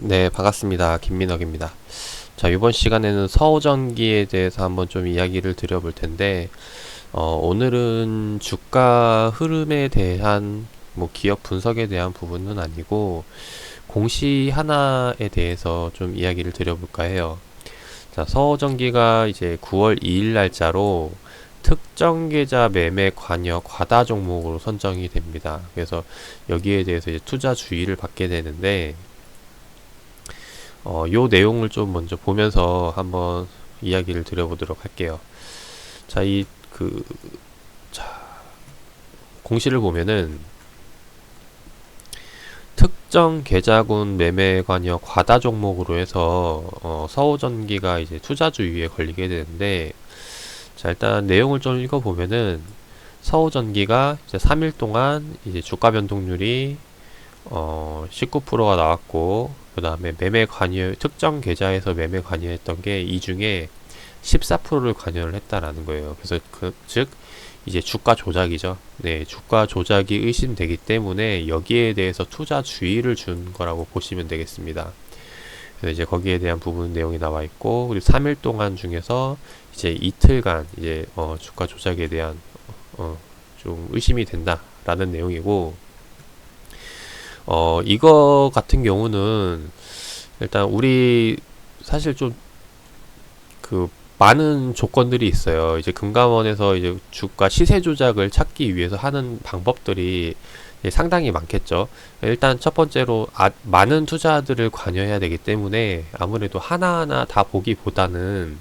네, 반갑습니다. 김민혁입니다. 자, 이번 시간에는 서우전기에 대해서 한번 좀 이야기를 드려볼 텐데, 오늘은 주가 흐름에 대한 뭐 기업 분석에 대한 부분은 아니고, 공시 하나에 대해서 좀 이야기를 드려볼까 해요. 자, 서우전기가 이제 9월 2일 날짜로 특정 계좌 매매 관여 과다 종목으로 선정이 됩니다. 그래서 여기에 대해서 이제 투자 주의를 받게 되는데, 요 내용을 좀 먼저 보면서 한번 이야기를 드려보도록 할게요. 자, 공시를 보면은 특정 계좌군 매매 관여 과다 종목으로 해서 서우전기가 이제 투자주의에 걸리게 되는데, 자, 일단 내용을 좀 읽어보면은 서우전기가 이제 3일 동안 이제 주가 변동률이 19%가 나왔고, 그 다음에 매매 관여, 특정 계좌에서 매매 관여했던 게 이 중에 14%를 관여를 했다라는 거예요. 그래서 즉, 이제 주가 조작이죠. 네, 주가 조작이 의심되기 때문에 여기에 대해서 투자 주의를 준 거라고 보시면 되겠습니다. 그래서 이제 거기에 대한 부분 내용이 나와 있고, 그리고 3일 동안 중에서 이제 이틀간 이제 주가 조작에 대한 좀 의심이 된다라는 내용이고, 이거 같은 경우는 일단 우리 사실 좀 그 많은 조건들이 있어요. 이제 금감원에서 이제 주가 시세 조작을 찾기 위해서 하는 방법들이 상당히 많겠죠. 일단 첫 번째로 많은 투자들을 관여해야 되기 때문에 아무래도 하나하나 다 보기보다는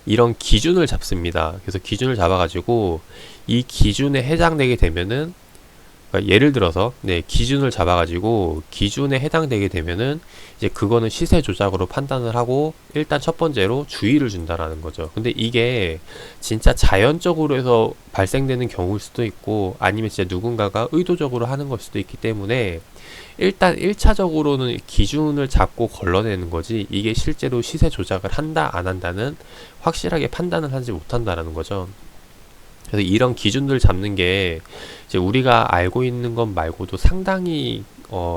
이런 기준을 잡습니다. 그래서 기준을 잡아가지고 이 기준에 해당되게 되면은, 그러니까 예를 들어서 기준을 잡아가지고 기준에 해당되게 되면은 이제 그거는 시세 조작으로 판단을 하고 일단 첫 번째로 주의를 준다라는 거죠. 근데 이게 진짜 자연적으로 해서 발생되는 경우일 수도 있고 아니면 진짜 누군가가 의도적으로 하는 걸 수도 있기 때문에 일단 1차적으로는 기준을 잡고 걸러내는 거지, 이게 실제로 시세 조작을 한다 안 한다는 확실하게 판단을 하지 못한다라는 거죠. 그래서 이런 기준들 잡는 게 이제 우리가 알고 있는 것 말고도 상당히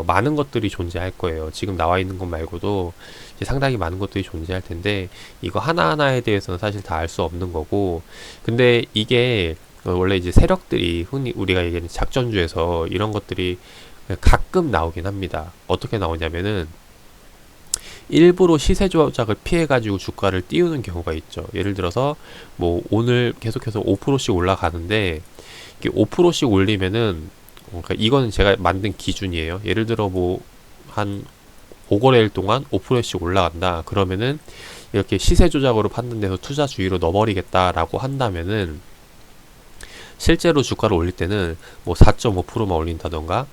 많은 것들이 존재할 거예요. 지금 나와 있는 것 말고도 이제 상당히 많은 것들이 존재할 텐데 이거 하나하나에 대해서는 사실 다 알 수 없는 거고, 근데 이게 원래 이제 세력들이 흔히 우리가 얘기하는 작전주에서 이런 것들이 가끔 나오긴 합니다. 어떻게 나오냐면은 일부러 시세 조작을 피해가지고 주가를 띄우는 경우가 있죠. 예를 들어서 뭐 오늘 계속해서 5%씩 올라가는데 이게 5%씩 올리면은, 그러니까 이거는 제가 만든 기준이에요. 예를 들어 뭐 한 5거래일 동안 5%씩 올라간다. 그러면은 이렇게 시세 조작으로 판단돼서 투자 주의로 넣어버리겠다라고 한다면은 실제로 주가를 올릴 때는 뭐 4.5%만 올린다던가,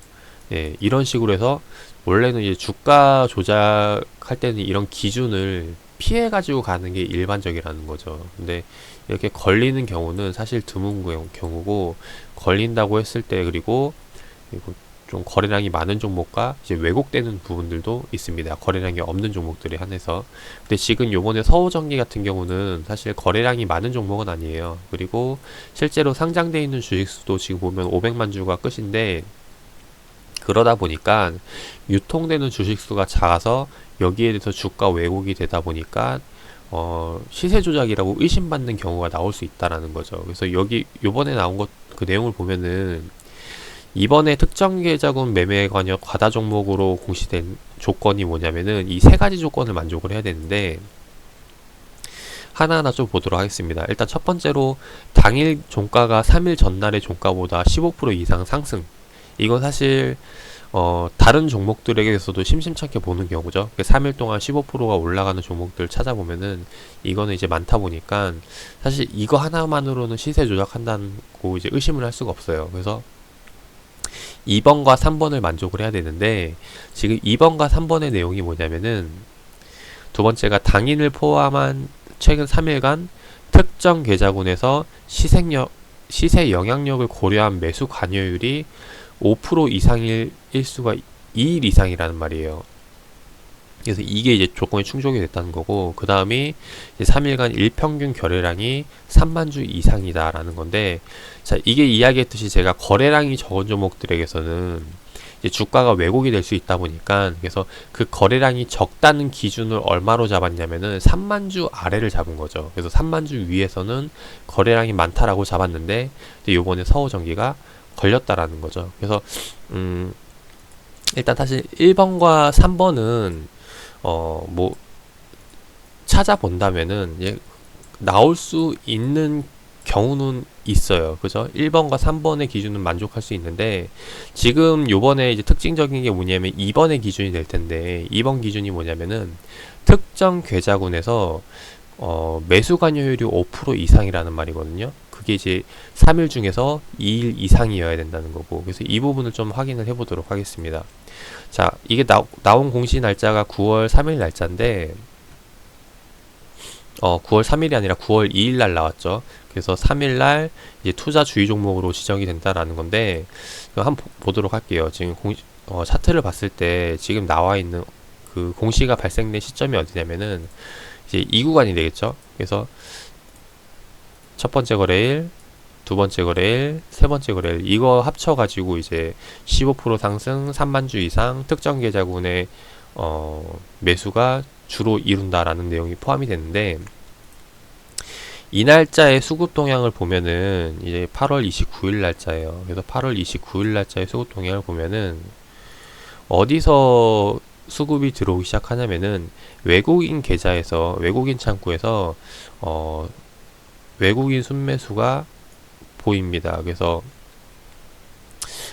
예, 이런 식으로 해서 원래는 이제 주가 조작할 때는 이런 기준을 피해 가지고 가는 게 일반적이라는 거죠. 근데 이렇게 걸리는 경우는 사실 드문 경우고, 걸린다고 했을 때 그리고 좀 거래량이 많은 종목과 이제 왜곡되는 부분들도 있습니다. 거래량이 없는 종목들에 한해서. 근데 지금 요번에 서우전기 같은 경우는 사실 거래량이 많은 종목은 아니에요. 그리고 실제로 상장되어 있는 주식수도 지금 보면 500만 주가 끝인데, 그러다 보니까 유통되는 주식수가 작아서 여기에 대해서 주가 왜곡이 되다 보니까 시세 조작이라고 의심받는 경우가 나올 수 있다라는 거죠. 그래서 여기 요번에 나온 것 그 내용을 보면은 이번에 특정 계좌군 매매 관여 과다 종목으로 공시된 조건이 뭐냐면은 이 세 가지 조건을 만족을 해야 되는데, 하나하나 좀 보도록 하겠습니다. 일단 첫 번째로 당일 종가가 3일 전날의 종가보다 15% 이상 상승. 이건 사실 다른 종목들에게서도 심심찮게 보는 경우죠. 3일 동안 15%가 올라가는 종목들 찾아보면은 이거는 이제 많다 보니까 사실 이거 하나만으로는 시세 조작한다고 이제 의심을 할 수가 없어요. 그래서 2번과 3번을 만족을 해야 되는데, 지금 2번과 3번의 내용이 뭐냐면은 두 번째가 당인을 포함한 최근 3일간 특정 계좌군에서 시세 영향력을 고려한 매수 관여율이 5% 이상일 수가 2일 이상이라는 말이에요. 그래서 이게 이제 조건이 충족이 됐다는 거고, 그 다음이 3일간 일평균 거래량이 3만 주 이상이다라는 건데, 자, 이게 이야기했듯이 제가 거래량이 적은 종목들에게서는 이제 주가가 왜곡이 될 수 있다 보니까, 그래서 그 거래량이 적다는 기준을 얼마로 잡았냐면은 3만 주 아래를 잡은 거죠. 그래서 3만 주 위에서는 거래량이 많다라고 잡았는데 이제 요번에 서우전기가 걸렸다라는 거죠. 그래서 일단 사실 1번과 3번은 뭐 찾아본다면은 나올 수 있는 경우는 있어요. 그죠? 1번과 3번의 기준은 만족할 수 있는데, 지금 요번에 이제 특징적인 게 뭐냐면 2번의 기준이 될 텐데, 2번 기준이 뭐냐면은 특정 계좌군에서 매수 관여율이 5% 이상이라는 말이거든요. 그게 이제 3일 중에서 2일 이상이어야 된다는 거고, 그래서 이 부분을 좀 확인을 해보도록 하겠습니다. 자, 이게 나온 공시 날짜가 9월 3일 날짜인데, 9월 3일이 아니라 9월 2일 날 나왔죠. 그래서 3일 날 이제 투자 주의 종목으로 지정이 된다라는 건데, 한번 보도록 할게요. 지금 차트를 봤을 때 지금 나와 있는 그 공시가 발생된 시점이 어디냐면은 이제 이 구간이 되겠죠. 그래서 첫 번째 거래일, 두 번째 거래일, 세 번째 거래일, 이거 합쳐가지고 이제 15% 상승, 3만 주 이상 특정 계좌군의 매수가 주로 이룬다라는 내용이 포함이 되는데, 이 날짜의 수급 동향을 보면은 이제 8월 29일 날짜예요. 그래서 8월 29일 날짜의 수급 동향을 보면은 어디서 수급이 들어오기 시작하냐면은 외국인 계좌에서, 외국인 창구에서 외국인 순매수가 보입니다. 그래서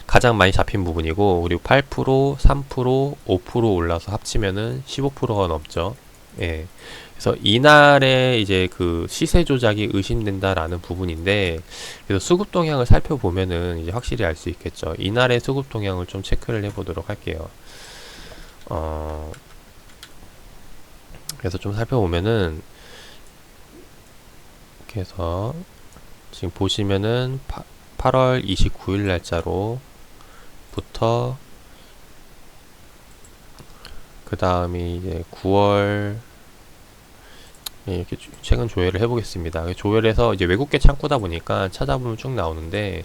가장 많이 잡힌 부분이고, 그리고 8%, 3%, 5% 올라서 합치면은 15%가 넘죠. 예. 그래서 이날에 이제 그 시세 조작이 의심된다라는 부분인데, 그래서 수급 동향을 살펴보면은 이제 확실히 알 수 있겠죠. 이날의 수급 동향을 좀 체크를 해보도록 할게요. 그래서 좀 살펴보면은, 이렇게 해서 지금 보시면은 8월 29일 날짜로부터 그 다음이 이제 9월, 이렇게 최근 조회를 해보겠습니다. 조회를 해서 이제 외국계 창구다 보니까 찾아보면 쭉 나오는데,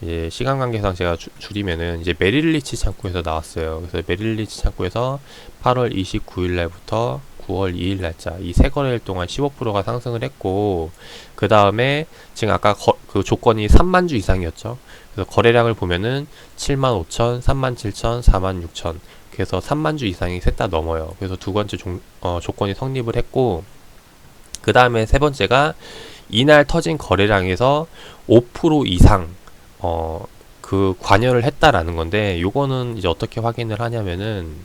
이제 시간 관계상 제가 줄이면은 이제 메릴리치 창구에서 나왔어요. 그래서 메릴리치 창구에서 8월 29일 날부터 9월 2일 날짜 이 세 거래일 동안 15%가 상승을 했고, 그 다음에 지금 아까 그 조건이 3만 주 이상이었죠. 그래서 거래량을 보면은 7만 5천, 3만 7천, 4만 6천, 그래서 3만 주 이상이 셋 다 넘어요. 그래서 두 번째 조건이 성립을 했고, 그 다음에 세 번째가 이날 터진 거래량에서 5% 이상 그 관여를 했다라는 건데, 요거는 이제 어떻게 확인을 하냐면은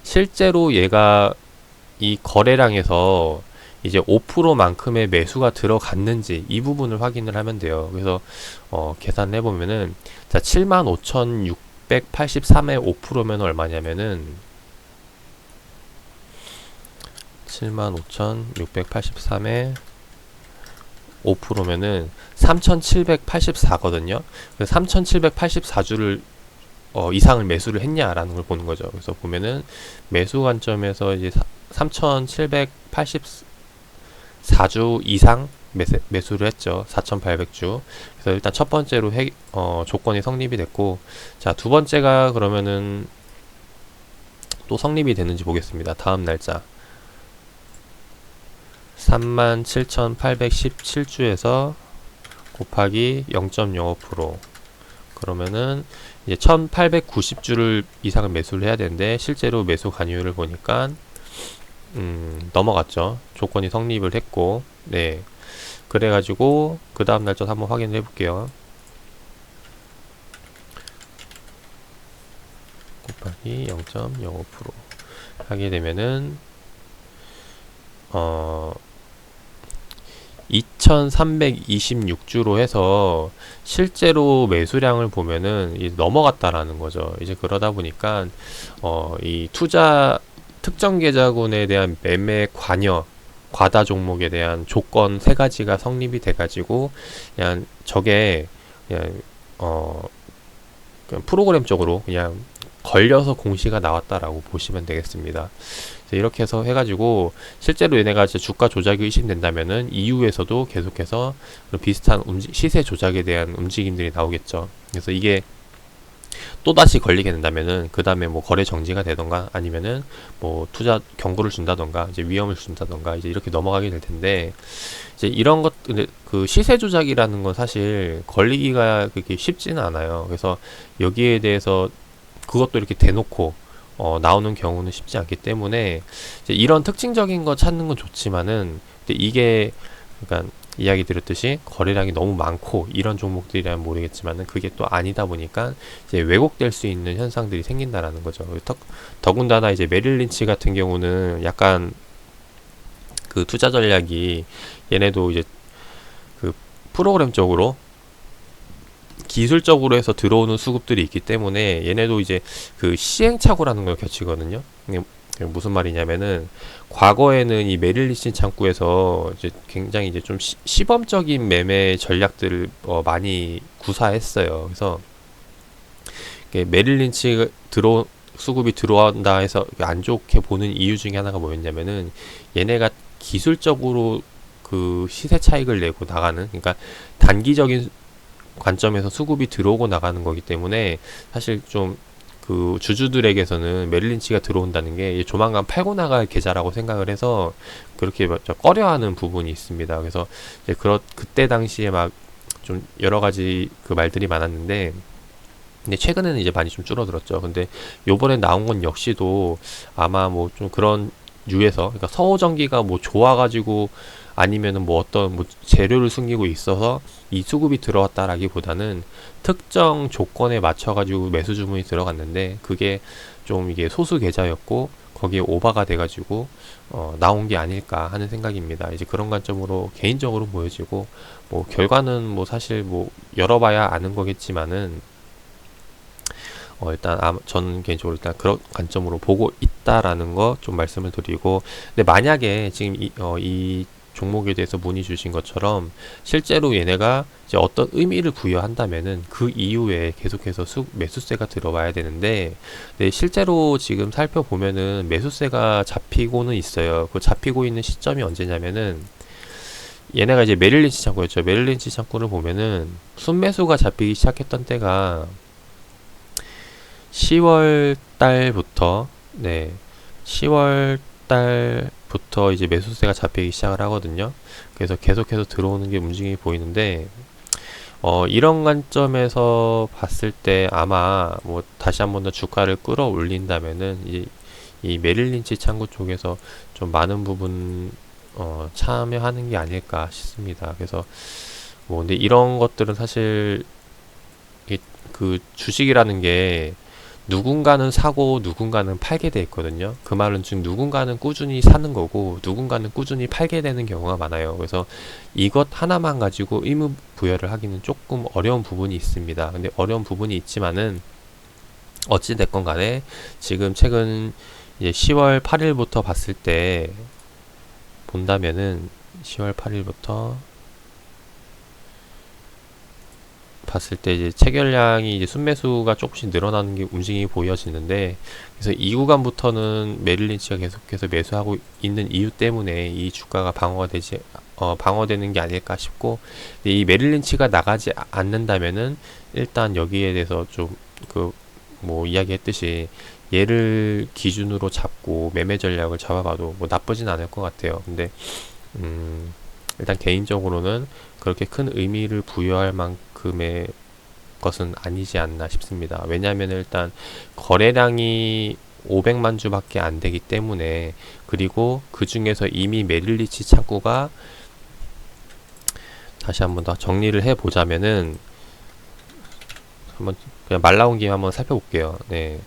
실제로 얘가 이 거래량에서 이제 5%만큼의 매수가 들어갔는지 이 부분을 확인을 하면 돼요. 그래서 계산을 해보면은, 자, 75,683의 5%면 얼마냐면은 75,683의 5%면은 3,784거든요. 그래서 3,784주를 이상을 매수를 했냐라는 걸 보는 거죠. 그래서 보면은 매수 관점에서 이제 3,784주 이상 매수를 했죠. 4,800주. 그래서 일단 첫 번째로 조건이 성립이 됐고, 자, 두 번째가 그러면은 또 성립이 됐는지 보겠습니다. 다음 날짜 37,817주에서 곱하기 0.05%, 그러면은 이제 1,890주를 이상을 매수를 해야 되는데, 실제로 매수 관여율을 보니까 넘어갔죠. 조건이 성립을 했고, 네. 그래가지고 그 다음 날짜 한번 확인을 해볼게요. 곱하기 0.05% 하게 되면은 2326주로 해서 실제로 매수량을 보면은 이제 넘어갔다라는 거죠. 이제 그러다 보니까 이 투자 특정 계좌군에 대한 매매 관여, 과다 종목에 대한 조건 세 가지가 성립이 돼가지고 그냥 저게 그냥 그냥 프로그램적으로 그냥 걸려서 공시가 나왔다라고 보시면 되겠습니다. 이렇게 해서 해가지고 실제로 얘네가 이제 주가 조작이 의심된다면은 이후에서도 계속해서 비슷한 시세 조작에 대한 움직임들이 나오겠죠. 그래서 이게 또다시 걸리게 된다면은 그 다음에 뭐 거래 정지가 되던가 아니면은 뭐 투자 경고를 준다던가 이제 위험을 준다던가 이제 이렇게 넘어가게 될 텐데, 이제 이런 것 근데 그 시세 조작이라는 건 사실 걸리기가 그렇게 쉽지는 않아요. 그래서 여기에 대해서 그것도 이렇게 대놓고 나오는 경우는 쉽지 않기 때문에 이제 이런 특징적인 거 찾는 건 좋지만은, 근데 이게 그러니까 이야기 드렸듯이 거래량이 너무 많고 이런 종목들이라면 모르겠지만은 그게 또 아니다 보니까 이제 왜곡될 수 있는 현상들이 생긴다라는 거죠. 더군다나 이제 메릴 린치 같은 경우는 약간 그 투자 전략이, 얘네도 이제 그 프로그램적으로 기술적으로 해서 들어오는 수급들이 있기 때문에 얘네도 이제 그 시행착오라는 걸 겹치거든요. 이게 무슨 말이냐면은, 과거에는 이 메릴 린치 창구에서 이제 굉장히 이제 좀 시범적인 매매 전략들을 많이 구사했어요. 그래서 메릴 린치 수급이 들어온다 해서 안 좋게 보는 이유 중에 하나가 뭐였냐면은, 얘네가 기술적으로 그 시세 차익을 내고 나가는, 그러니까 단기적인 관점에서 수급이 들어오고 나가는 거기 때문에 사실 좀 그 주주들에게서는 메릴 린치가 들어온다는 게 조만간 팔고 나갈 계좌라고 생각을 해서 그렇게 꺼려하는 부분이 있습니다. 그래서 이제 그때 당시에 막 좀 여러 가지 그 말들이 많았는데, 근데 최근에는 이제 많이 좀 줄어들었죠. 근데 요번에 나온 건 역시도 아마 뭐 좀 그런 유에서, 그러니까 서호전기가 뭐 좋아가지고 아니면은 뭐 어떤 뭐 재료를 숨기고 있어서 이 수급이 들어왔다라기보다는 특정 조건에 맞춰가지고 매수 주문이 들어갔는데 그게 좀 이게 소수 계좌였고 거기에 오버가 돼가지고 나온 게 아닐까 하는 생각입니다. 이제 그런 관점으로 개인적으로 보여지고, 뭐 결과는 뭐 사실 뭐 열어봐야 아는 거겠지만은 일단 저는 개인적으로 일단 그런 관점으로 보고 있다라는 거 좀 말씀을 드리고, 근데 만약에 지금 이 종목에 대해서 문의 주신 것처럼 실제로 얘네가 이제 어떤 의미를 부여한다면은 그 이후에 계속해서 매수세가 들어와야 되는데, 네, 실제로 지금 살펴보면은 매수세가 잡히고는 있어요. 그 잡히고 있는 시점이 언제냐면은, 얘네가 이제 메릴 린치 창구였죠. 메릴 린치 창구를 보면은 순매수가 잡히기 시작했던 때가 10월 달부터, 네, 10월 달부터 이제 매수세가 잡히기 시작을 하거든요. 그래서 계속해서 들어오는 게 움직임이 보이는데, 이런 관점에서 봤을 때 아마 뭐 다시 한번 더 주가를 끌어올린다면은 이 메릴 린치 창구 쪽에서 좀 많은 부분 참여하는 게 아닐까 싶습니다. 그래서 뭐 근데 이런 것들은 사실 그 주식이라는 게 누군가는 사고 누군가는 팔게 돼 있거든요. 그 말은 즉 누군가는 꾸준히 사는 거고 누군가는 꾸준히 팔게 되는 경우가 많아요. 그래서 이것 하나만 가지고 의무 부여를 하기는 조금 어려운 부분이 있습니다. 근데 어려운 부분이 있지만은 어찌 됐건 간에 지금 최근 이제 10월 8일부터 봤을 때 본다면은 10월 8일부터 봤을 때 이제 체결량이 이제 순매수가 조금씩 늘어나는 게 움직임이 보여지는데, 그래서 이 구간부터는 메릴 린치가 계속해서 매수하고 있는 이유 때문에 이 주가가 방어되는 게 아닐까 싶고, 이 메릴 린치가 나가지 않는다면은 일단 여기에 대해서 좀 그 뭐 이야기했듯이 얘를 기준으로 잡고 매매 전략을 잡아봐도 뭐 나쁘진 않을 것 같아요. 근데 일단 개인적으로는 그렇게 큰 의미를 부여할 만큼의 것은 아니지 않나 싶습니다. 왜냐하면 일단 거래량이 500만 주밖에 안 되기 때문에, 그리고 그 중에서 이미 메릴 린치 창구가, 다시 한번 더 정리를 해 보자면은, 한번 그냥 말 나온 김에 한번 살펴볼게요. 네.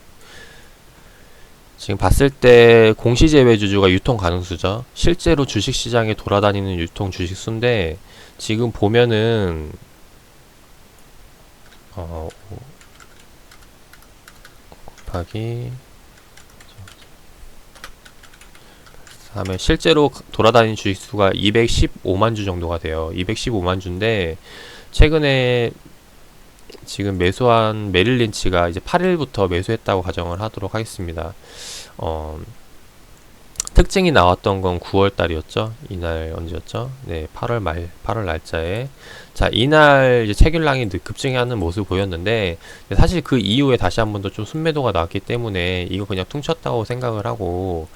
지금 봤을 때 공시제외주주가 유통 가능수죠. 실제로 주식시장에 돌아다니는 유통 주식수인데 지금 보면은 곱하기 하면 실제로 돌아다니는 주식수가 215만 주 정도가 돼요. 215만 주인데 최근에 지금 매수한 메릴 린치가 이제 8일부터 매수했다고 가정을 하도록 하겠습니다. 특징이 나왔던 건 9월 달이었죠. 이날 언제였죠? 네, 8월 말, 8월 날짜에. 자, 이날 이제 채굴량이 급증하는 모습을 보였는데, 사실 그 이후에 다시 한 번 더 좀 순매도가 나왔기 때문에 이거 그냥 퉁쳤다고 생각을 하고,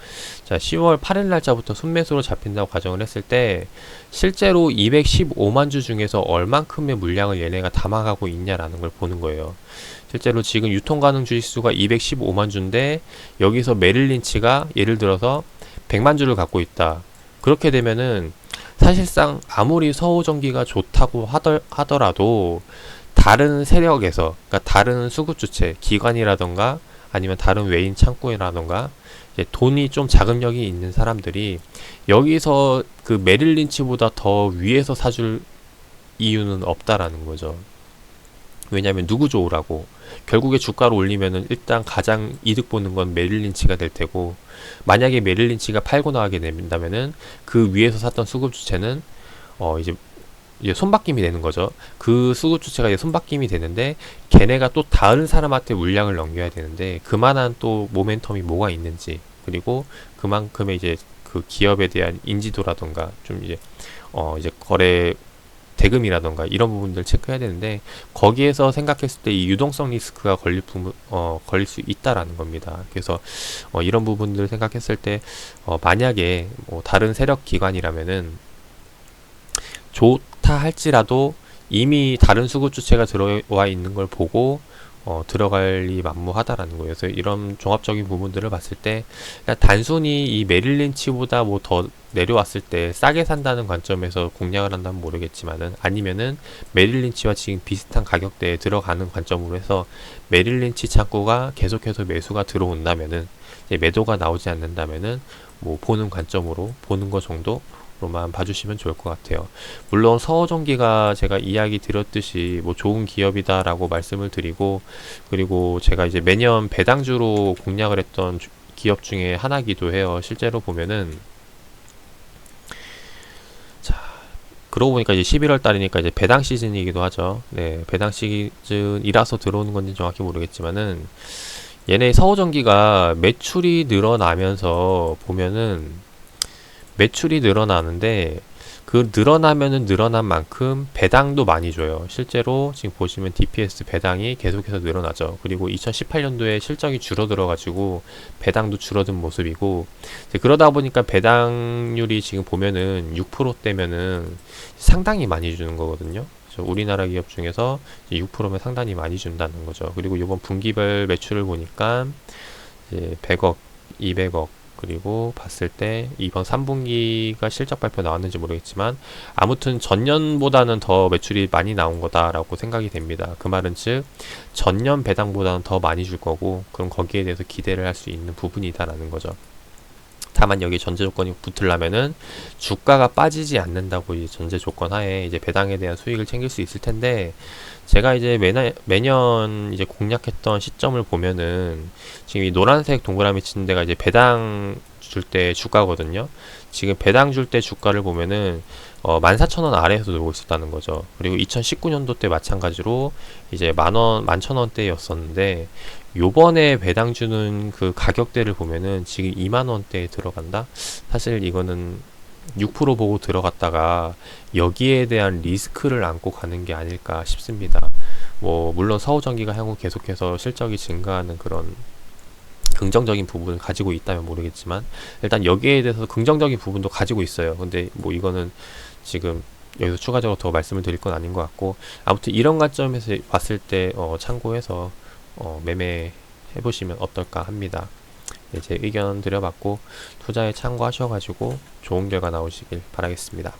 자, 10월 8일 날짜부터 순매수로 잡힌다고 가정을 했을 때, 실제로 215만 주 중에서 얼만큼의 물량을 얘네가 담아가고 있냐라는 걸 보는 거예요. 실제로 지금 유통 가능 주식수가 215만 주인데, 여기서 메릴 린치가 예를 들어서 100만 주를 갖고 있다. 그렇게 되면은 사실상 아무리 서호전기가 좋다고 하더라도 다른 세력에서, 그러니까 다른 수급 주체, 기관이라던가 아니면 다른 외인 창구라던가 돈이 좀 자금력이 있는 사람들이 여기서 그 메릴 린치보다 더 위에서 사줄 이유는 없다라는 거죠. 왜냐하면 누구 좋으라고. 결국에 주가를 올리면은 일단 가장 이득 보는 건 메릴 린치가 될 테고, 만약에 메릴 린치가 팔고 나가게 된다면은 그 위에서 샀던 수급 주체는 이제 손바뀜이 되는 거죠. 그 수급 주체가 이제 손바뀜이 되는데, 걔네가 또 다른 사람한테 물량을 넘겨야 되는데, 그만한 또 모멘텀이 뭐가 있는지, 그리고 그만큼의 이제 그 기업에 대한 인지도라던가 좀 이제 거래 대금이라던가 이런 부분들 체크해야 되는데, 거기에서 생각했을 때 이 유동성 리스크가 걸릴 수 있다라는 겁니다. 그래서 이런 부분들을 생각했을 때 만약에 뭐 다른 세력 기관이라면은 좋다 할지라도 이미 다른 수급 주체가 들어와 있는 걸 보고 들어갈이 만무하다라는 거예요. 그래서 이런 종합적인 부분들을 봤을 때 단순히 이 메릴 린치보다 뭐 더 내려왔을 때 싸게 산다는 관점에서 공략을 한다면 모르겠지만은, 아니면은 메릴 린치와 지금 비슷한 가격대에 들어가는 관점으로 해서 메릴 린치 창구가 계속해서 매수가 들어온다면은, 이제 매도가 나오지 않는다면은 뭐 보는 관점으로 보는 거 정도 로만 봐주시면 좋을 것 같아요. 물론 서호전기가 제가 이야기 드렸듯이 뭐 좋은 기업이다라고 말씀을 드리고, 그리고 제가 이제 매년 배당주로 공략을 했던 기업 중에 하나기도 해요. 실제로 보면은, 자, 그러고 보니까 이제 11월 달이니까 이제 배당 시즌이기도 하죠. 네, 배당 시즌이라서 들어오는 건지 정확히 모르겠지만은, 얘네 서호전기가 매출이 늘어나면서 보면은 매출이 늘어나는데, 그 늘어난 만큼 배당도 많이 줘요. 실제로 지금 보시면 DPS 배당이 계속해서 늘어나죠. 그리고 2018년도에 실적이 줄어들어 가지고 배당도 줄어든 모습이고, 그러다 보니까 배당률이 지금 보면은 6%대면은 상당히 많이 주는 거거든요. 우리나라 기업 중에서 6%면 상당히 많이 준다는 거죠. 그리고 이번 분기별 매출을 보니까 이제 100억, 200억, 그리고 봤을 때 이번 3분기가 실적 발표 나왔는지 모르겠지만, 아무튼 전년보다는 더 매출이 많이 나온 거다라고 생각이 됩니다. 그 말은 즉 전년 배당보다는 더 많이 줄 거고, 그럼 거기에 대해서 기대를 할 수 있는 부분이다라는 거죠. 다만 여기 전제 조건이 붙으려면은 주가가 빠지지 않는다고 이 전제 조건 하에 이제 배당에 대한 수익을 챙길 수 있을 텐데, 제가 이제 매년 이제 공략했던 시점을 보면은 지금 이 노란색 동그라미 친 데가 이제 배당 줄 때 주가거든요. 지금 배당 줄 때 주가를 보면은 14,000원 아래에서 놀고 있었다는 거죠. 그리고 2019년도 때 마찬가지로 이제 만원, 11,000원대였었는데, 요번에 배당 주는 그 가격대를 보면은 지금 2만원대에 들어간다? 사실 이거는 6% 보고 들어갔다가 여기에 대한 리스크를 안고 가는 게 아닐까 싶습니다. 뭐 물론 서호전기가 향후 계속해서 실적이 증가하는 그런 긍정적인 부분을 가지고 있다면 모르겠지만, 일단 여기에 대해서 긍정적인 부분도 가지고 있어요. 근데 뭐 이거는 지금 여기서 추가적으로 더 말씀을 드릴 건 아닌 것 같고, 아무튼 이런 관점에서 봤을 때 참고해서 매매해 보시면 어떨까 합니다. 네, 제 의견 드려봤고 투자에 참고하셔가지고 좋은 결과 나오시길 바라겠습니다.